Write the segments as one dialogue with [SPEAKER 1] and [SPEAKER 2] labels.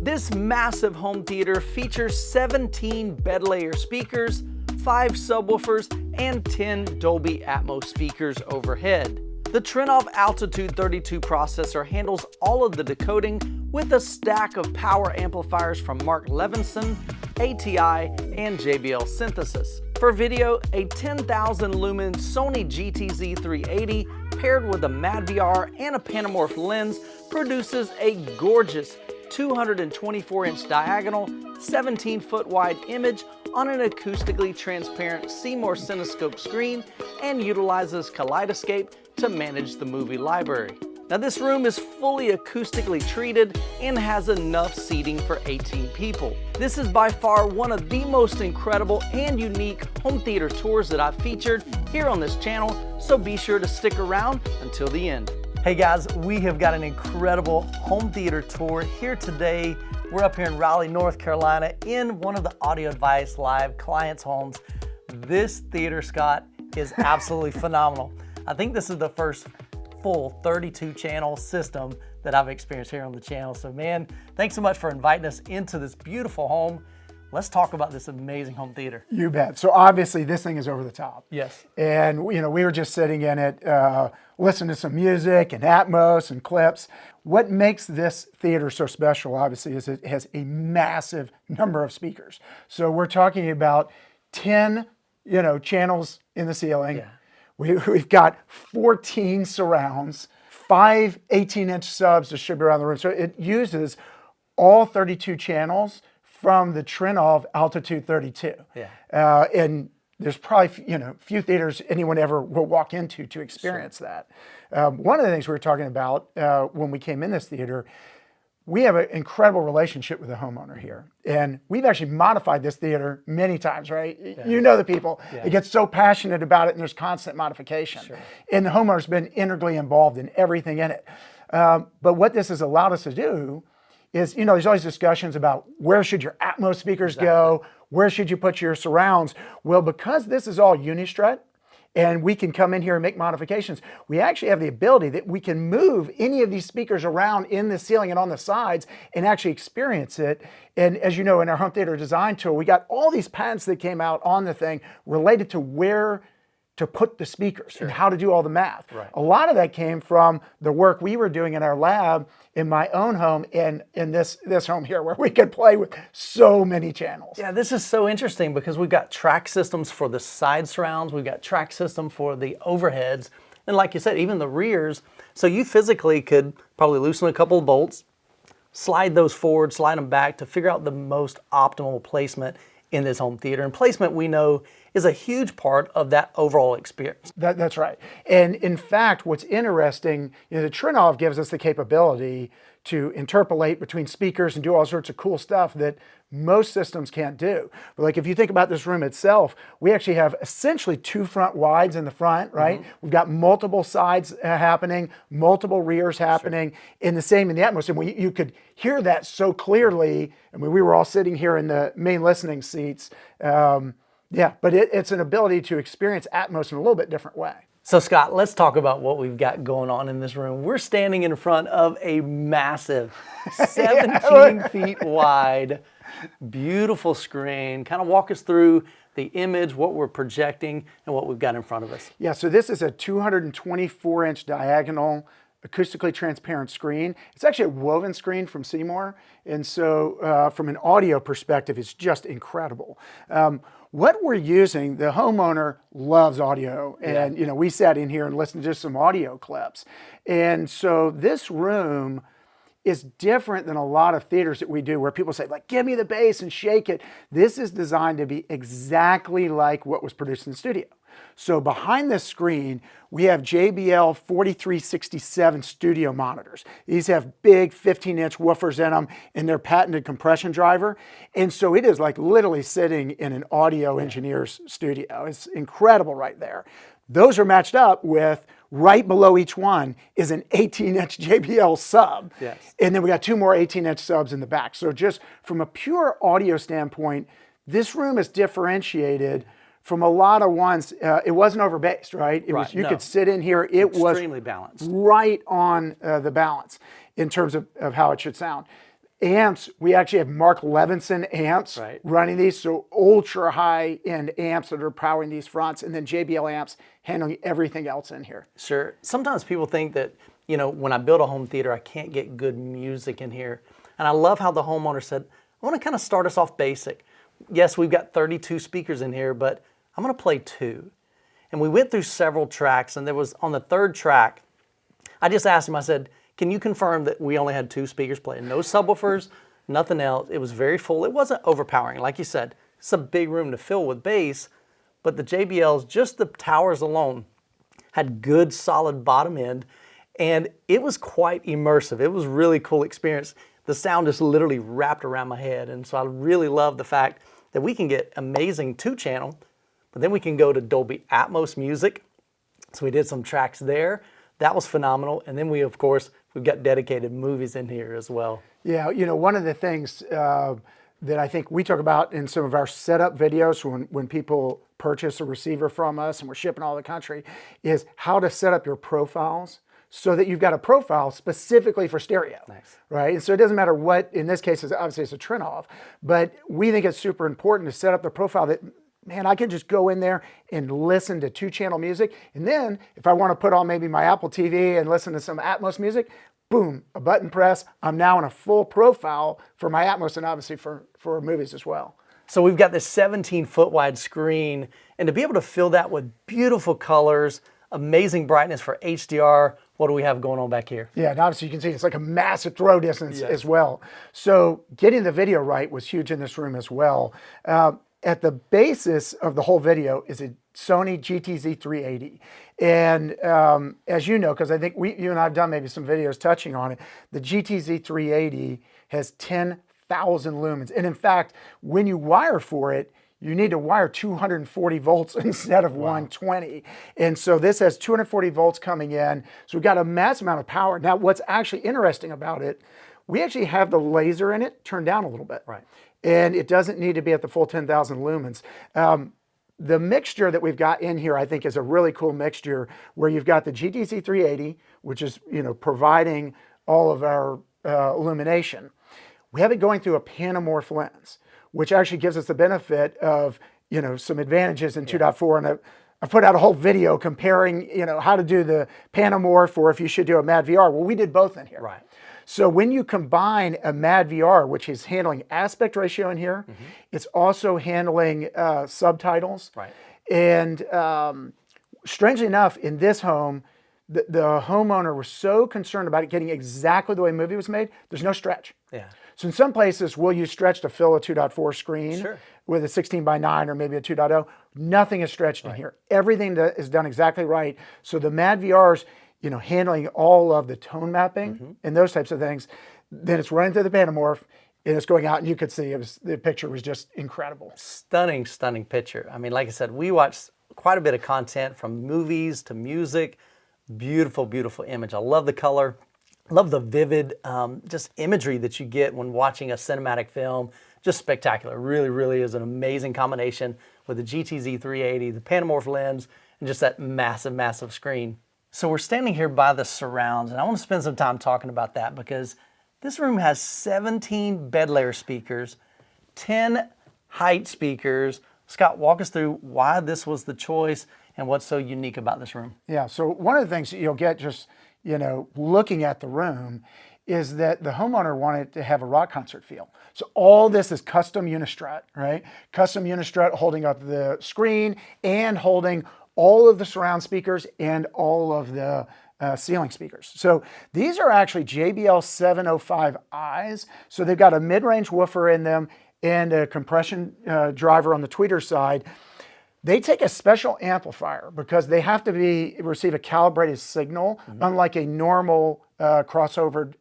[SPEAKER 1] This massive home theater features 17 bed layer speakers, 5 subwoofers, and 10 Dolby Atmos speakers overhead. The Trinnov Altitude 32 processor handles all of the decoding with a stack of power amplifiers from Levinson, ATI, and JBL Synthesis. For video, a 10,000 lumen Sony GTZ 380 paired with a madVR and a Panamorph lens produces a gorgeous 224-inch diagonal, 17-foot wide image on an acoustically transparent Seymour Cinescope screen and utilizes Kaleidescape to manage the movie library. Now this room is fully acoustically treated and has enough seating for 18 people. This is by far one of the most incredible and unique home theater tours that I've featured here on this channel, so be sure to stick around until the end. Hey guys, we have got an incredible home theater tour here today. We're up here in Raleigh, North Carolina in one of the Audio Advice Live clients' homes. This theater, Scott, is absolutely phenomenal. I think this is the first full 32 channel system that I've experienced here on the channel. So man, thanks so much for inviting us into this beautiful home. Let's talk about this amazing home theater.
[SPEAKER 2] You bet. So obviously this thing is over the top.
[SPEAKER 1] Yes.
[SPEAKER 2] And we were just sitting in it, listening to some music and Atmos and clips. What makes this theater so special, obviously, is it has a massive number of speakers. So we're talking about 10, channels in the ceiling. Yeah. We've got 14 surrounds, 5 18-inch subs distributed around the room. So it uses all 32 channels from the Trinnov Altitude 32. Yeah. And there's probably few theaters anyone ever will walk into to experience that. One of the things we were talking about when we came in this theater, we have an incredible relationship with the homeowner here. And we've actually modified this theater many times, right? Yeah. You know the people. Yeah. It gets so passionate about it and there's constant modification. Sure. And the homeowner's been integrally involved in everything in it. But what this has allowed us to do is, there's always discussions about where should your Atmos speakers go? Where should you put your surrounds? Well, because this is all Unistrut, and we can come in here and make modifications, we actually have the ability that we can move any of these speakers around in the ceiling and on the sides and actually experience it. And as you know, in our home theater design tool, we got all these patents that came out on the thing related to where to put the speakers. Sure. And how to do all the math. Right. A lot of that came from the work we were doing in our lab, in my own home, and in this home here, where we could play with so many channels.
[SPEAKER 1] Yeah, this is so interesting because we've got track systems for the side surrounds, we've got track system for the overheads, and like you said, even the rears. So you physically could probably loosen a couple of bolts, slide those forward, slide them back to figure out the most optimal placement in this home theater. And placement, we know, is a huge part of that overall experience.
[SPEAKER 2] That's right. And in fact, what's interesting, the Trinnov gives us the capability to interpolate between speakers and do all sorts of cool stuff that most systems can't do. But like if you think about this room itself, we actually have essentially 2 front wides in the front, right? Mm-hmm. We've got multiple sides happening, multiple rears happening, in the same in the Atmos. And you could hear that so clearly. I mean, we were all sitting here in the main listening seats. Yeah, but it's an ability to experience Atmos in a little bit different way.
[SPEAKER 1] So Scott, let's talk about what we've got going on in this room. We're standing in front of a massive 17 feet wide, beautiful screen. Kind of walk us through the image, what we're projecting, and what we've got in front of us.
[SPEAKER 2] Yeah, so this is a 224-inch diagonal acoustically transparent screen. It's actually a woven screen from Seymour, and so from an audio perspective, it's just incredible. What we're using, the homeowner loves audio, and we sat in here and listened to just some audio clips. And so this room is different than a lot of theaters that we do where people say, like, give me the bass and shake it. This is designed to be exactly like what was produced in the studio. So behind this screen, we have JBL 4367 studio monitors. These have big 15-inch woofers in them and their patented compression driver. And so it is like literally sitting in an audio engineer's studio. It's incredible right there. Those are matched up with, right below each one is an 18-inch JBL sub. Yes. And then we got 2 more 18-inch subs in the back. So just from a pure audio standpoint, this room is differentiated from a lot of ones. It wasn't overbassed, right? You could sit in here. It was
[SPEAKER 1] extremely balanced,
[SPEAKER 2] right on the balance in terms of how it should sound. Amps, we actually have Mark Levinson amps running these, so ultra high end amps that are powering these fronts, and then JBL amps handling everything else in here.
[SPEAKER 1] Sure. Sometimes people think that, you know, when I build a home theater, I can't get good music in here. And I love how the homeowner said, I want to kind of start us off basic. Yes, we've got 32 speakers in here, but I'm going to play 2. And we went through several tracks, and there was, on the 3rd track, I just asked him, I said, can you confirm that we only had 2 speakers playing? No subwoofers, nothing else. It was very full. It wasn't overpowering. Like you said, it's a big room to fill with bass, but the JBLs, just the towers alone, had good solid bottom end, and it was quite immersive. It was a really cool experience. The sound just literally wrapped around my head, and so I really love the fact that we can get amazing 2-channel, but then we can go to Dolby Atmos music. So we did some tracks there. That was phenomenal. And then we, of course, we've got dedicated movies in here as well.
[SPEAKER 2] Yeah, you know, one of the things that I think we talk about in some of our setup videos when people purchase a receiver from us and we're shipping all over the country is how to set up your profiles so that you've got a profile specifically for stereo, right? And so it doesn't matter what, in this case, obviously it's a Trinnov, but we think it's super important to set up the profile that, man, I can just go in there and listen to 2-channel music. And then if I want to put on maybe my Apple TV and listen to some Atmos music, boom, a button press, I'm now in a full profile for my Atmos and obviously for movies as well.
[SPEAKER 1] So we've got this 17-foot wide screen, and to be able to fill that with beautiful colors, amazing brightness for HDR, what do we have going on back here?
[SPEAKER 2] Yeah, and obviously you can see it's like a massive throw distance as well. So getting the video right was huge in this room as well. At the basis of the whole video is a Sony GTZ380. And as you know, because I think you and I have done maybe some videos touching on it, the GTZ380 has 10,000 lumens. And in fact, when you wire for it, you need to wire 240 volts instead of 120. And so this has 240 volts coming in. So we've got a massive amount of power. Now, what's actually interesting about it, we actually have the laser in it turned down a little bit. And it doesn't need to be at the full 10,000 lumens. The mixture that we've got in here, I think, is a really cool mixture where you've got the GTZ380, which is, you know, providing all of our illumination. We have it going through a Panamorph lens, which actually gives us the benefit of, you know, some advantages in 2.4. And I put out a whole video comparing, you know, how to do the Panamorph or if you should do a madVR. Well, we did both in here. So when you combine a madVR, which is handling aspect ratio in here, it's also handling subtitles. And strangely enough, in this home, the homeowner was so concerned about it getting exactly the way the movie was made, there's no stretch. So in some places, we'll use stretch to fill a 2.4 screen with a 16:9 or maybe a 2.0. Nothing is stretched in here. Everything is done exactly right. So the madVR's, you know, handling all of the tone mapping and those types of things. Then it's running through the Panamorph and it's going out, and you could see the picture was just incredible.
[SPEAKER 1] Stunning, stunning picture. I mean, like I said, we watched quite a bit of content from movies to music. Beautiful, beautiful image. I love the color. Love the vivid just imagery that you get when watching a cinematic film. Just spectacular. Really, really is an amazing combination with the GTZ380, the Panamorph lens, and just that massive, massive screen. So we're standing here by the surrounds, and I want to spend some time talking about that because this room has 17 bed layer speakers, 10 height speakers. Scott, walk us through why this was the choice and what's so unique about this room.
[SPEAKER 2] Yeah, so one of the things that you'll get just, you know, looking at the room is that the homeowner wanted to have a rock concert feel. So all this is custom unistrut, right? Custom unistrut holding up the screen and holding all of the surround speakers and all of the ceiling speakers. So these are actually JBL 705Is. So they've got a mid-range woofer in them and a compression driver on the tweeter side. They take a special amplifier because they have to receive a calibrated signal, unlike a normal crossover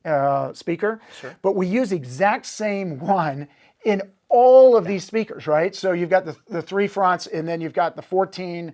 [SPEAKER 2] speaker. But we use the exact same one in all of these speakers, right? So you've got the 3 fronts, and then you've got the 14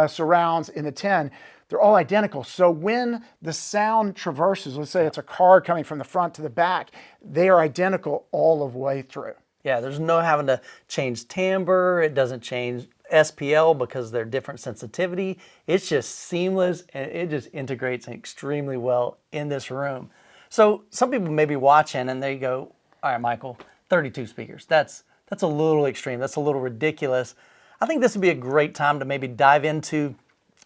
[SPEAKER 2] surrounds in the 10. They're all identical. So when the sound traverses, let's say it's a car coming from the front to the back, they are identical all of the way through.
[SPEAKER 1] Yeah, there's no having to change timbre. It doesn't change SPL because they're different sensitivity. It's just seamless, and it just integrates extremely well in this room. So some people may be watching and they go, All right, Michael, 32 speakers. That's a little extreme. That's a little ridiculous. I think this would be a great time to maybe dive into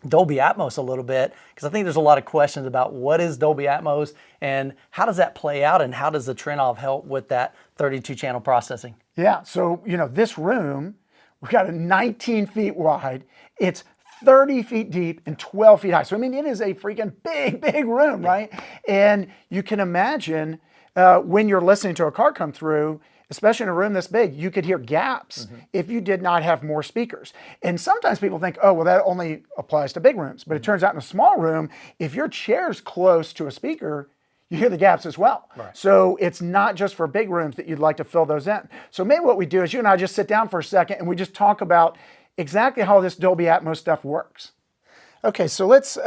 [SPEAKER 1] Dolby Atmos a little bit, because I think there's a lot of questions about what is Dolby Atmos and how does that play out, and how does the Trinnov help with that 32 channel processing?
[SPEAKER 2] Yeah, so this room, we've got it 19 feet wide. It's 30 feet deep and 12 feet high. So I mean, it is a freaking big room, right? And you can imagine when you're listening to a car come through, especially in a room this big, you could hear gaps if you did not have more speakers. And sometimes people think, oh, well, that only applies to big rooms. But it turns out in a small room, if your chair's close to a speaker, you hear the gaps as well.
[SPEAKER 1] Right.
[SPEAKER 2] So it's not just for big rooms that you'd like to fill those in. So maybe what we do is you and I just sit down for a second and we just talk about exactly how this Dolby Atmos stuff works. Okay, so let's, you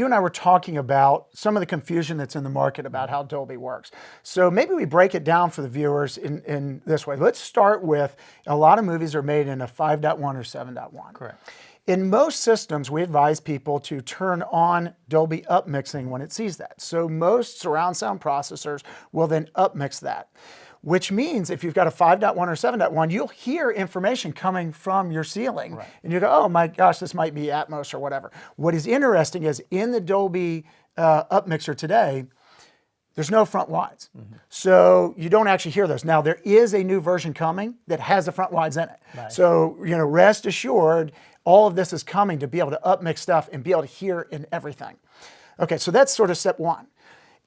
[SPEAKER 2] and I were talking about some of the confusion that's in the market about how Dolby works. So maybe we break it down for the viewers in this way. Let's start with, a lot of movies are made in a 5.1 or 7.1.
[SPEAKER 1] Correct.
[SPEAKER 2] In most systems, we advise people to turn on Dolby upmixing when it sees that. So most surround sound processors will then upmix that, which means if you've got a 5.1 or 7.1, you'll hear information coming from your ceiling.
[SPEAKER 1] Right.
[SPEAKER 2] And you go, oh my gosh, this might be Atmos or whatever. What is interesting is in the Dolby upmixer today, there's no front wides. So you don't actually hear those. Now there is a new version coming that has the front wides in it.
[SPEAKER 1] Nice.
[SPEAKER 2] So rest assured, all of this is coming to be able to upmix stuff and be able to hear in everything. Okay, so that's sort of step one.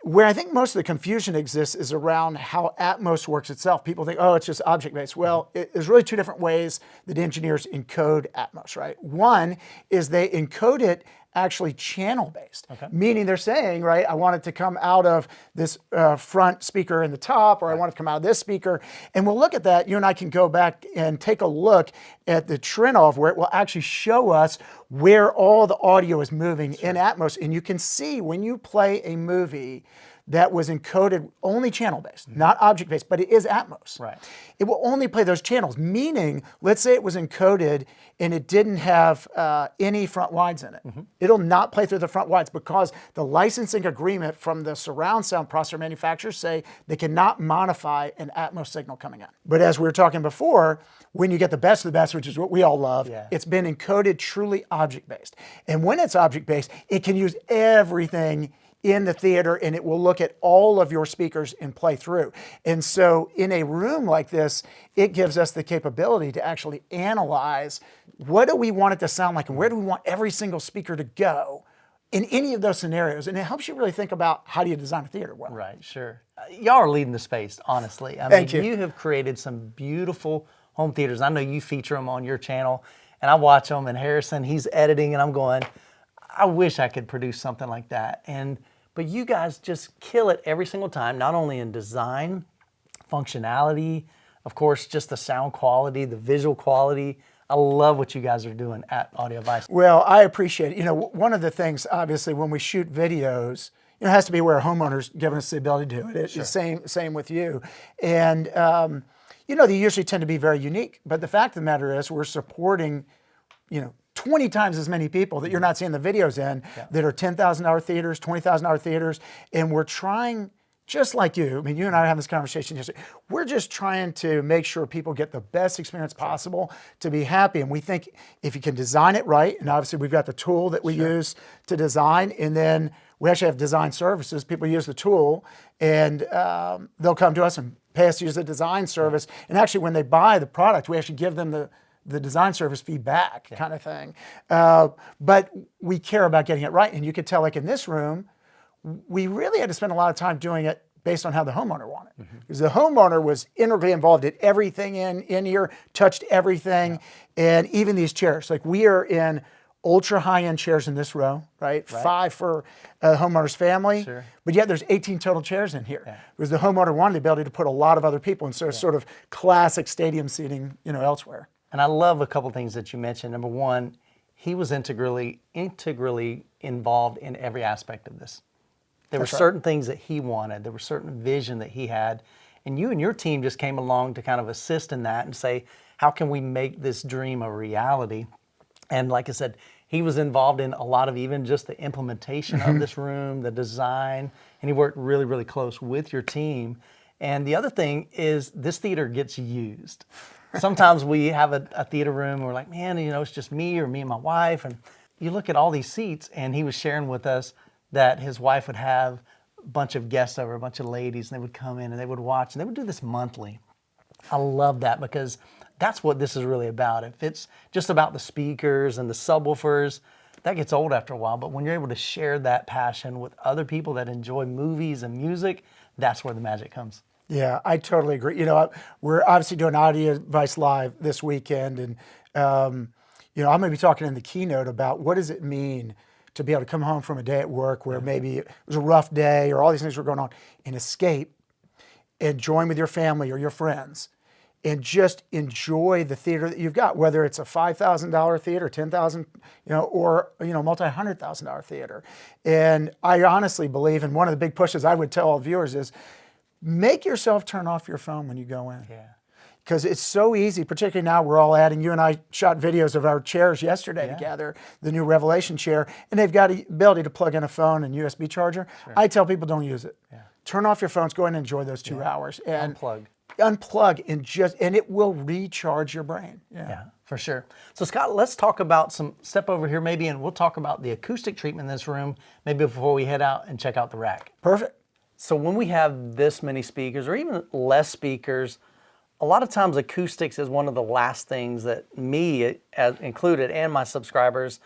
[SPEAKER 2] Where I think most of the confusion exists is around how Atmos works itself. People think, oh, it's just object-based. Well, there's really two different ways that engineers encode Atmos, right? One is they encode it actually channel-based, meaning they're saying, right, I want it to come out of this front speaker in the top, or I want it to come out of this speaker. And we'll look at that. You and I can go back and take a look at the Trinnov, where it will actually show us where all the audio is moving in Atmos. And you can see when you play a movie that was encoded only channel-based, not object-based, but it is Atmos.
[SPEAKER 1] Right.
[SPEAKER 2] It will only play those channels, meaning, let's say it was encoded and it didn't have any front wides in it. It'll not play through the front wides because the licensing agreement from the surround sound processor manufacturers say they cannot modify an Atmos signal coming in. But as we were talking before, when you get the best of the best, which is what we all love, it's been encoded truly object-based. And when it's object-based, it can use everything in the theater, and it will look at all of your speakers and play through. And so in a room like this, it gives us the capability to actually analyze what do we want it to sound like and where do we want every single speaker to go in any of those scenarios. And it helps you really think about how do you design a theater well.
[SPEAKER 1] Right, sure. Y'all are leading the space, honestly. I
[SPEAKER 2] Thank
[SPEAKER 1] mean,
[SPEAKER 2] you.
[SPEAKER 1] You have created some beautiful home theaters. I know you feature them on your channel, and I watch them, and Harrison, he's editing, and I'm going, I wish I could produce something like that. But you guys just kill it every single time, not only in design, functionality, of course, just the sound quality, the visual quality. I love what you guys are doing at AudioVice.
[SPEAKER 2] Well, I appreciate it. One of the things, obviously, when we shoot videos, it has to be where a homeowner's giving us the ability to do it. It's the same with you. And, they usually tend to be very unique. But the fact of the matter is we're supporting, 20 times as many people that you're not seeing the videos in that are $10,000 theaters, $20,000 theaters. And we're trying, just like you, I mean, you and I are having this conversation yesterday, we're just trying to make sure people get the best experience possible to be happy. And we think if you can design it right, and obviously we've got the tool that we use to design, and then we actually have design services. People use the tool and they'll come to us and pay us to use the design service. And actually when they buy the product, we actually give them the design service feedback kind of thing. But we care about getting it right. And you could tell, like in this room, we really had to spend a lot of time doing it based on how the homeowner wanted. Because the homeowner was integrally involved in everything in here, touched everything, and even these chairs. Like we are in ultra high-end chairs in this row, right? 5 for a homeowner's family, but yet there's 18 total chairs in here. Because the homeowner wanted the ability to put a lot of other people, and so it's sort of classic stadium seating, elsewhere.
[SPEAKER 1] And I love a couple things that you mentioned. Number one, he was integrally involved in every aspect of this. There were certain things that he wanted. There were certain vision that he had. And you and your team just came along to kind of assist in that and say, how can we make this dream a reality? And like I said, he was involved in a lot of even just the implementation of this room, the design, and he worked really, really close with your team. And the other thing is this theater gets used. Sometimes we have a theater room and we're like, man, you know, it's just me or me and my wife. And you look at all these seats, and he was sharing with us that his wife would have a bunch of guests over, a bunch of ladies, and they would come in and they would watch, and they would do this monthly. I love that because that's what this is really about. If it's just about the speakers and the subwoofers, that gets old after a while. But when you're able to share that passion with other people that enjoy movies and music, that's where the magic comes.
[SPEAKER 2] Yeah, I totally agree. You know, we're obviously doing Audio Device Live this weekend, and you know, I'm going to be talking in the keynote about what does it mean to be able to come home from a day at work where maybe it was a rough day or all these things were going on, and escape and join with your family or your friends and just enjoy the theater that you've got, whether it's a $5,000 theater, $10,000, you know, or, you know, multi-$100,000 theater. And I honestly believe, and one of the big pushes I would tell all viewers is, make yourself turn off your phone when you go in.
[SPEAKER 1] Yeah.
[SPEAKER 2] Because it's so easy, particularly now we're all adding, you and I shot videos of our chairs yesterday together, the new Revelation chair, and they've got the ability to plug in a phone and USB charger. Sure. I tell people don't use it. Yeah. Turn off your phones, go in and enjoy those 2 hours. And unplug and it will recharge your brain.
[SPEAKER 1] Yeah, for sure. So Scott, let's talk about step over here maybe, and we'll talk about the acoustic treatment in this room, maybe before we head out and check out the rack.
[SPEAKER 2] Perfect.
[SPEAKER 1] So when we have this many speakers or even less speakers, a lot of times acoustics is one of the last things that me as included and my subscribers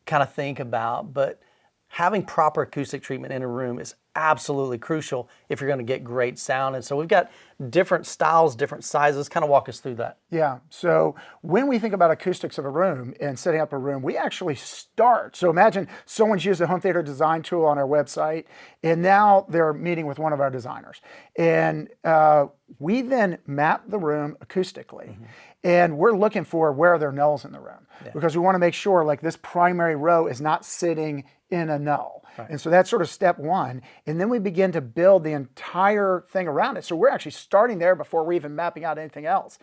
[SPEAKER 1] kind of think about. But having proper acoustic treatment in a room is absolutely crucial if you're going to get great sound. And so we've got different styles, different sizes. Kind of walk us through that.
[SPEAKER 2] Yeah. So when we think about acoustics of a room and setting up a room, we actually start. So imagine someone's used the home theater design tool on our website, and now they're meeting with one of our designers. And we then map the room acoustically. And we're looking for where are there nulls in the room, because we want to make sure like this primary row is not sitting in a null. Right. And so that's sort of step one. And then we begin to build the entire thing around it. So we're actually starting there before we're even mapping out anything else.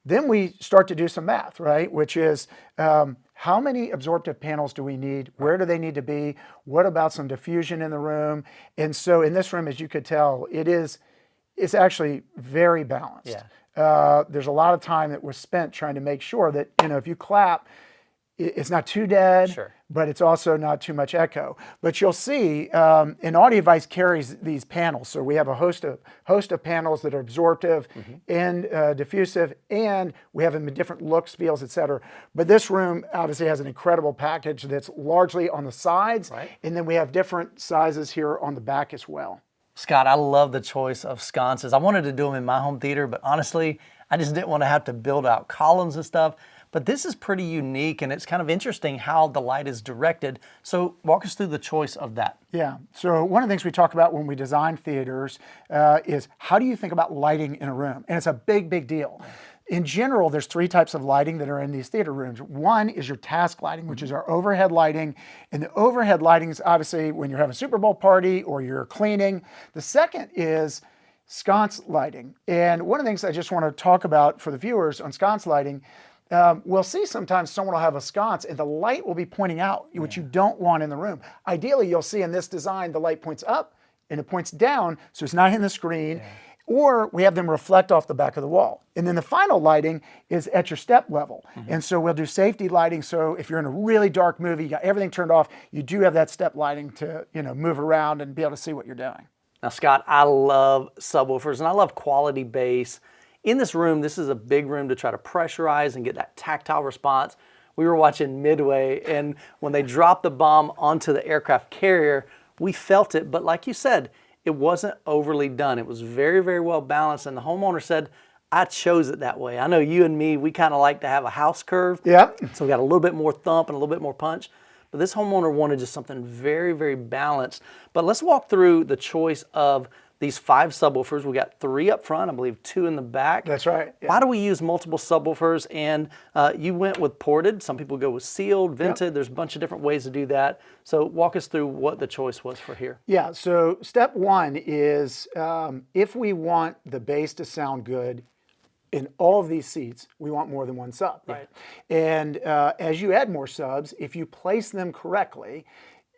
[SPEAKER 2] Then we start to do some math, right? Which is how many absorptive panels do we need? Where do they need to be? What about some diffusion in the room? And so in this room, as you could tell, it's actually very balanced. Yeah. There's a lot of time that was spent trying to make sure that, you know, if you clap, it's not too dead, but it's also not too much echo. But you'll see an audio device carries these panels. So we have a host of panels that are absorptive and diffusive, and we have them in different looks, feels, etc. But this room obviously has an incredible package that's largely on the sides, and then we have different sizes here on the back as well.
[SPEAKER 1] Scott, I love the choice of sconces. I wanted to do them in my home theater, but honestly, I just didn't want to have to build out columns and stuff. But this is pretty unique, and it's kind of interesting how the light is directed. So walk us through the choice of that.
[SPEAKER 2] Yeah, so one of the things we talk about when we design theaters is how do you think about lighting in a room? And it's a big, big deal. In general, there's 3 types of lighting that are in these theater rooms. One is your task lighting, which is our overhead lighting. And the overhead lighting is obviously when you're having a Super Bowl party or you're cleaning. The second is sconce lighting. And one of the things I just want to talk about for the viewers on sconce lighting, we'll see sometimes someone will have a sconce and the light will be pointing out, which you don't want in the room. Ideally, you'll see in this design, the light points up and it points down, so it's not in the screen. Or we have them reflect off the back of the wall. And then the final lighting is at your step level. And so we'll do safety lighting. So if you're in a really dark movie, you got everything turned off, you do have that step lighting to, you know, move around and be able to see what you're doing.
[SPEAKER 1] Now, Scott, I love subwoofers and I love quality bass. In this room, this is a big room to try to pressurize and get that tactile response. We were watching Midway, and when they dropped the bomb onto the aircraft carrier, we felt it, but like you said, it wasn't overly done. It was very, very well balanced, and the homeowner said, I chose it that way. I know you and me, we kind of like to have a house curve.
[SPEAKER 2] Yeah.
[SPEAKER 1] So we got a little bit more thump and a little bit more punch. But this homeowner wanted just something very, very balanced. But let's walk through the choice of these 5 subwoofers. We got 3 up front, I believe 2 in the back.
[SPEAKER 2] That's right. Yeah.
[SPEAKER 1] Why do we use multiple subwoofers? And you went with ported. Some people go with sealed, vented. There's a bunch of different ways to do that. So walk us through what the choice was for here.
[SPEAKER 2] Yeah, so step 1 is if we want the bass to sound good in all of these seats, we want more than 1 sub, right? And as you add more subs, if you place them correctly,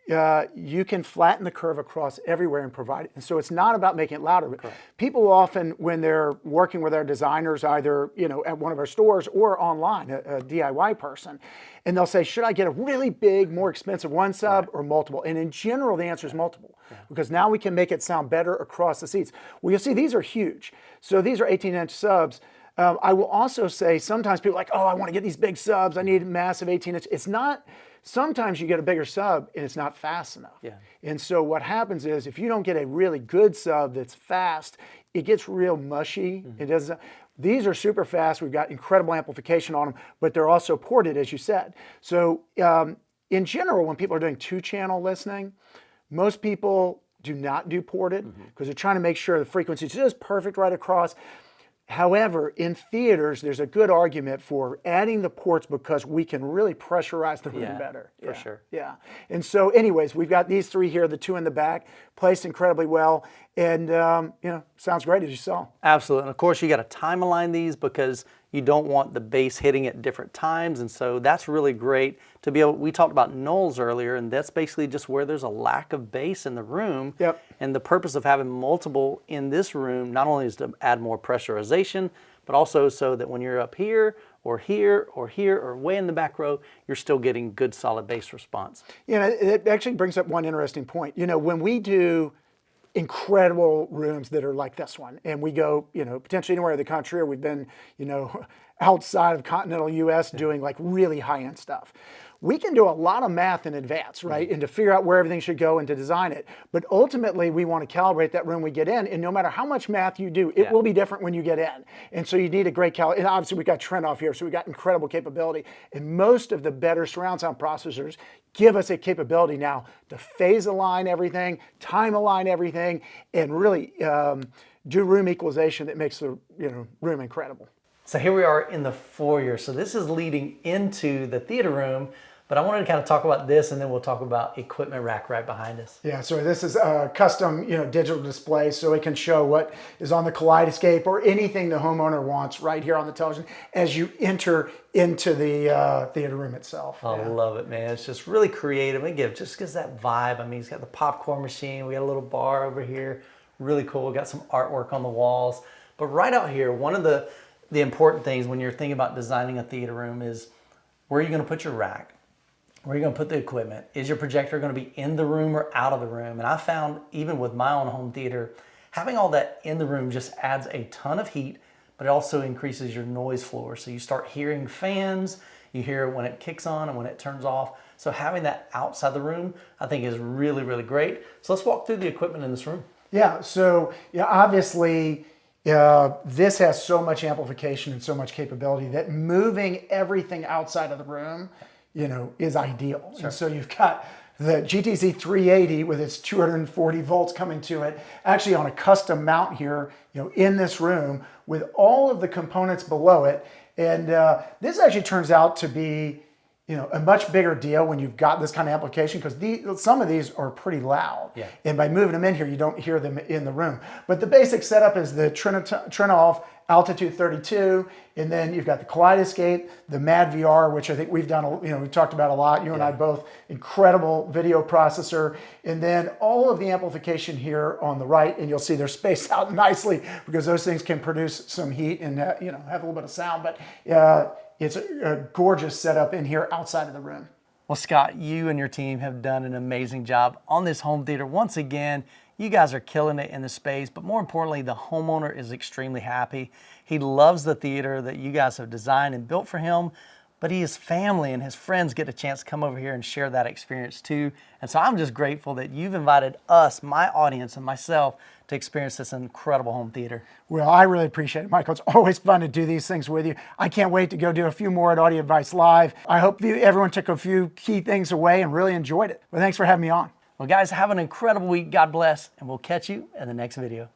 [SPEAKER 2] you can flatten the curve across everywhere and provide it. And so it's not about making it louder. Correct. People often, when they're working with our designers, either at one of our stores or online, a DIY person, and they'll say, should I get a really big, more expensive one sub or multiple? And in general, the answer is multiple, because now we can make it sound better across the seats. Well, you'll see these are huge. So these are 18-inch subs. I will also say sometimes people are like, oh, I want to get these big subs. I need massive 18-inch. It's not. Sometimes you get a bigger sub and it's not fast enough. Yeah. And so what happens is if you don't get a really good sub that's fast, it gets real mushy. It doesn't. These are super fast. We've got incredible amplification on them, but they're also ported, as you said. So in general, when people are doing 2-channel listening, most people do not do ported because they're trying to make sure the frequency is just perfect right across. However, in theaters, there's a good argument for adding the ports because we can really pressurize the room better.
[SPEAKER 1] For sure.
[SPEAKER 2] Yeah. And so anyways, we've got these 3 here, the 2 in the back, placed incredibly well. And, sounds great as you saw.
[SPEAKER 1] Absolutely. And of course, you got to time align these because you don't want the bass hitting at different times. And so that's really great to be able, we talked about nulls earlier, and that's basically just where there's a lack of bass in the room.
[SPEAKER 2] Yep.
[SPEAKER 1] And the purpose of having multiple in this room, not only is to add more pressurization, but also so that when you're up here or here or here or way in the back row, you're still getting good solid bass response.
[SPEAKER 2] It actually brings up one interesting point. When we do incredible rooms that are like this one, and we go, potentially anywhere in the country, or we've been, outside of continental US doing like really high-end stuff. We can do a lot of math in advance, right? And to figure out where everything should go and to design it. But ultimately, we want to calibrate that room we get in. And no matter how much math you do, it will be different when you get in. And so you need a great And obviously, we've got Trinnov here, so we've got incredible capability. And most of the better surround sound processors give us a capability now to phase align everything, time align everything, and really do room equalization that makes the room incredible.
[SPEAKER 1] So here we are in the foyer. So this is leading into the theater room, but I wanted to kind of talk about this and then we'll talk about equipment rack right behind us.
[SPEAKER 2] Yeah, so this is a custom, digital display, so it can show what is on the Kaleidescape or anything the homeowner wants right here on the television as you enter into the theater room itself.
[SPEAKER 1] I love it, man. It's just really creative. It gives that vibe. I mean, he's got the popcorn machine. We got a little bar over here. Really cool. We got some artwork on the walls. But right out here, one of the important things when you're thinking about designing a theater room is where are you going to put your rack? Where are you going to put the equipment? Is your projector going to be in the room or out of the room? And I found even with my own home theater, having all that in the room just adds a ton of heat, but it also increases your noise floor. So you start hearing fans, you hear when it kicks on and when it turns off. So having that outside the room, I think is really, really great. So let's walk through the equipment in this room.
[SPEAKER 2] Yeah, so obviously, this has so much amplification and so much capability that moving everything outside of the room, is ideal. Sure. And so you've got the GTZ 380 with its 240 volts coming to it, actually on a custom mount here, in this room with all of the components below it. And this actually turns out to be a much bigger deal when you've got this kind of application because some of these are pretty loud. Yeah. And by moving them in here, you don't hear them in the room. But the basic setup is the Trinnov Altitude 32, and then you've got the Kaleidescape, the madVR, which I think we've done, we've talked about a lot. You and I both, incredible video processor, and then all of the amplification here on the right, and you'll see they're spaced out nicely because those things can produce some heat and have a little bit of sound. But it's a gorgeous setup in here outside of the room.
[SPEAKER 1] Well, Scott, you and your team have done an amazing job on this home theater. Once again, you guys are killing it in the space, but more importantly, the homeowner is extremely happy. He loves the theater that you guys have designed and built for him, but his family and his friends get a chance to come over here and share that experience too. And so I'm just grateful that you've invited us, my audience and myself, to experience this incredible home theater.
[SPEAKER 2] Well, I really appreciate it, Michael. It's always fun to do these things with you. I can't wait to go do a few more at Audio Advice Live. I hope everyone took a few key things away and really enjoyed it. Well, thanks for having me on.
[SPEAKER 1] Well, guys, have an incredible week. God bless, and we'll catch you in the next video.